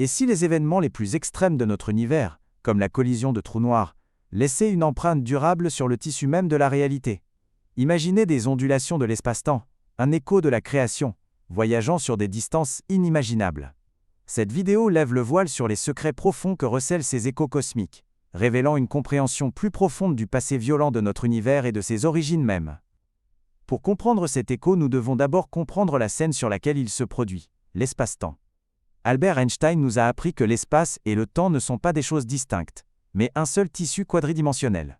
Et si les événements les plus extrêmes de notre univers, comme la collision de trous noirs, laissaient une empreinte durable sur le tissu même de la réalité? Imaginez des ondulations de l'espace-temps, un écho de la création, voyageant sur des distances inimaginables. Cette vidéo lève le voile sur les secrets profonds que recèlent ces échos cosmiques, révélant une compréhension plus profonde du passé violent de notre univers et de ses origines mêmes. Pour comprendre cet écho, nous devons d'abord comprendre la scène sur laquelle il se produit, l'espace-temps. Albert Einstein nous a appris que l'espace et le temps ne sont pas des choses distinctes, mais un seul tissu quadridimensionnel.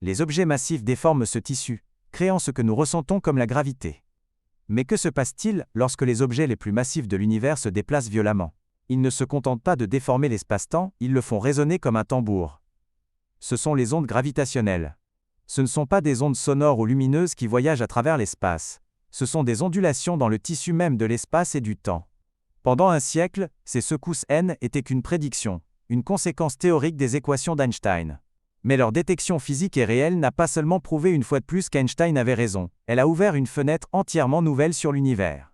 Les objets massifs déforment ce tissu, créant ce que nous ressentons comme la gravité. Mais que se passe-t-il lorsque les objets les plus massifs de l'univers se déplacent violemment? Ils ne se contentent pas de déformer l'espace-temps, ils le font résonner comme un tambour. Ce sont les ondes gravitationnelles. Ce ne sont pas des ondes sonores ou lumineuses qui voyagent à travers l'espace. Ce sont des ondulations dans le tissu même de l'espace et du temps. Pendant un siècle, ces secousses N étaient qu'une prédiction, une conséquence théorique des équations d'Einstein. Mais leur détection physique et réelle n'a pas seulement prouvé une fois de plus qu'Einstein avait raison, elle a ouvert une fenêtre entièrement nouvelle sur l'univers.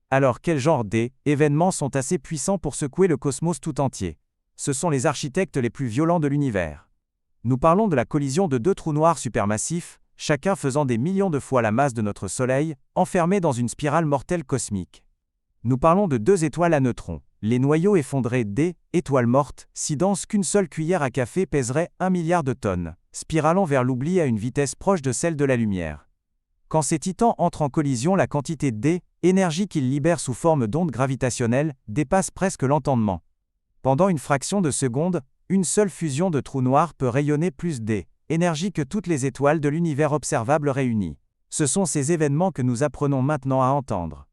Alors quel genre d'événements sont assez puissants pour secouer le cosmos tout entier? Ce sont les architectes les plus violents de l'univers. Nous parlons de la collision de deux trous noirs supermassifs, chacun faisant des millions de fois la masse de notre Soleil, enfermés dans une spirale mortelle cosmique. Nous parlons de deux étoiles à neutrons, les noyaux effondrés d'étoiles mortes, si denses qu'une seule cuillère à café pèserait 1 milliard de tonnes, spiralant vers l'oubli à une vitesse proche de celle de la lumière. Quand ces titans entrent en collision, la quantité d'énergie qu'ils libèrent sous forme d'ondes gravitationnelles dépasse presque l'entendement. Pendant une fraction de seconde, une seule fusion de trous noirs peut rayonner plus d'énergie que toutes les étoiles de l'univers observable réunies. Ce sont ces événements que nous apprenons maintenant à entendre.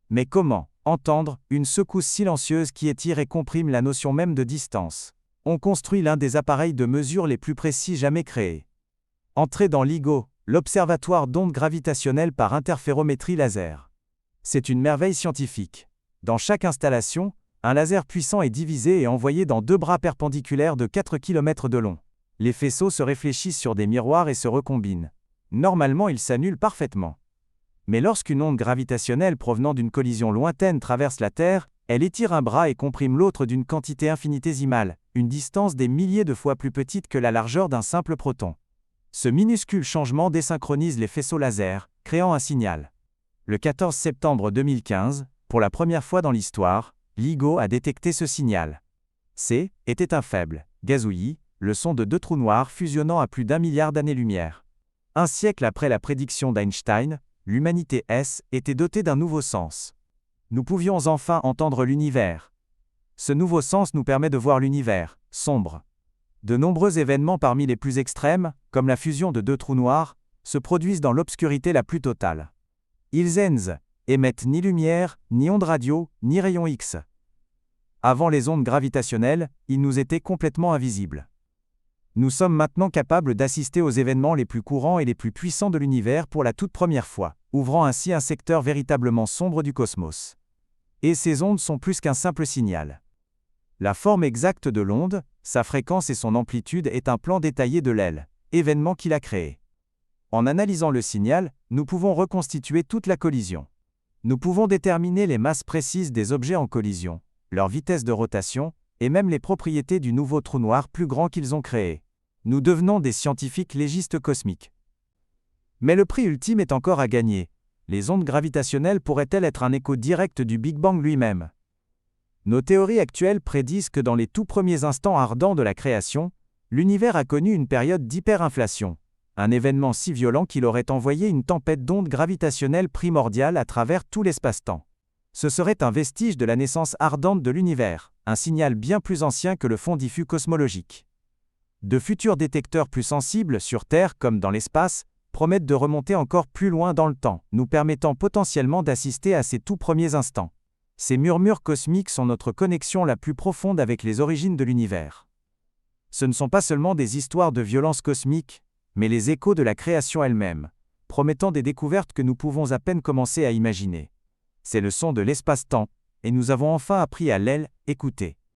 Mais comment entendre une secousse silencieuse qui étire et comprime la notion même de distance? On construit l'un des appareils de mesure les plus précis jamais créés. Entrez dans LIGO, l'observatoire d'ondes gravitationnelles par interférométrie laser. C'est une merveille scientifique. Dans chaque installation, un laser puissant est divisé et envoyé dans deux bras perpendiculaires de 4 km de long. Les faisceaux se réfléchissent sur des miroirs et se recombinent. Normalement, ils s'annulent parfaitement. Mais lorsqu'une onde gravitationnelle provenant d'une collision lointaine traverse la Terre, elle étire un bras et comprime l'autre d'une quantité infinitésimale, une distance des milliers de fois plus petite que la largeur d'un simple proton. Ce minuscule changement désynchronise les faisceaux laser, créant un signal. Le 14 septembre 2015, pour la première fois dans l'histoire, LIGO a détecté ce signal. Était un faible gazouillis, le son de deux trous noirs fusionnant à plus d'1 milliard d'années-lumière. Un siècle après la prédiction d'Einstein, l'humanité était dotée d'un nouveau sens. Nous pouvions enfin entendre l'univers. Ce nouveau sens nous permet de voir l'univers sombre. De nombreux événements parmi les plus extrêmes, comme la fusion de deux trous noirs, se produisent dans l'obscurité la plus totale. Ils émettent ni lumière, ni ondes radio, ni rayons X. Avant les ondes gravitationnelles, ils nous étaient complètement invisibles. Nous sommes maintenant capables d'assister aux événements les plus courants et les plus puissants de l'univers pour la toute première fois, ouvrant ainsi un secteur véritablement sombre du cosmos. Et ces ondes sont plus qu'un simple signal. La forme exacte de l'onde, sa fréquence et son amplitude est un plan détaillé de l'événement qu'il a créé. En analysant le signal, nous pouvons reconstituer toute la collision. Nous pouvons déterminer les masses précises des objets en collision, leur vitesse de rotation, et même les propriétés du nouveau trou noir plus grand qu'ils ont créé. Nous devenons des scientifiques légistes cosmiques. Mais le prix ultime est encore à gagner. Les ondes gravitationnelles pourraient-elles être un écho direct du Big Bang lui-même? Nos théories actuelles prédisent que dans les tout premiers instants ardents de la création, l'univers a connu une période d'hyperinflation, un événement si violent qu'il aurait envoyé une tempête d'ondes gravitationnelles primordiales à travers tout l'espace-temps. Ce serait un vestige de la naissance ardente de l'univers, un signal bien plus ancien que le fond diffus cosmologique. De futurs détecteurs plus sensibles sur Terre comme dans l'espace promettent de remonter encore plus loin dans le temps, nous permettant potentiellement d'assister à ces tout premiers instants. Ces murmures cosmiques sont notre connexion la plus profonde avec les origines de l'univers. Ce ne sont pas seulement des histoires de violence cosmique, mais les échos de la création elle-même, promettant des découvertes que nous pouvons à peine commencer à imaginer. C'est le son de l'espace-temps, et nous avons enfin appris à écouter.